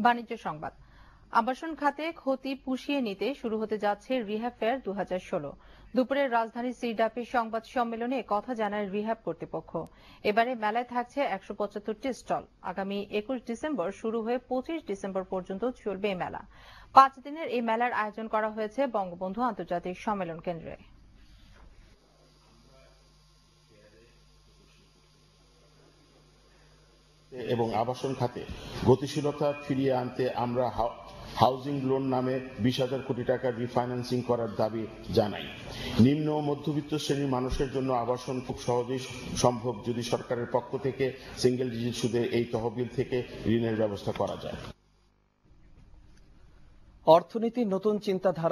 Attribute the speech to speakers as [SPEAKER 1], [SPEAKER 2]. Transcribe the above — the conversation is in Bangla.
[SPEAKER 1] বাণিজ্য সংবাদ। আবাসন খাতে ক্ষতি পুষিয়ে নিতে শুরু হতে যাচ্ছে রিহ্যাব ফেয়ার 2016। দুপুরে রাজধানীর সিডাপে সংবাদ সম্মেলনে কথা জানায় রিহ্যাব কর্তৃপক্ষ। এবারে মেলায় থাকছে 175টি স্টল। আগামী 21 ডিসেম্বর শুরু হয়ে 25 ডিসেম্বর পর্যন্ত চলবে এই মেলা। 5 দিনের এই মেলার আয়োজন করা হয়েছে বঙ্গবন্ধু আন্তর্জাতিক সম্মেলন কেন্দ্রে।
[SPEAKER 2] এবং আবাসন খাতে গতিশীলতা ফিরিয়ে আনতে আমরা হাউজিং লোন নামে 20,000 কোটি টাকার রিফাইন্যান্সিং করার দাবি জানাই। নিম্ন ও মধ্যবিত্ত শ্রেণীর মানুষের জন্য আবাসন খুব সহজেই সম্ভব যদি সরকারের পক্ষ থেকে সিঙ্গেল ডিজিট সুদে এই তহবিল থেকে ঋণের ব্যবস্থা করা যায়।
[SPEAKER 3] অর্থনীতির নতুন চিন্তাধারা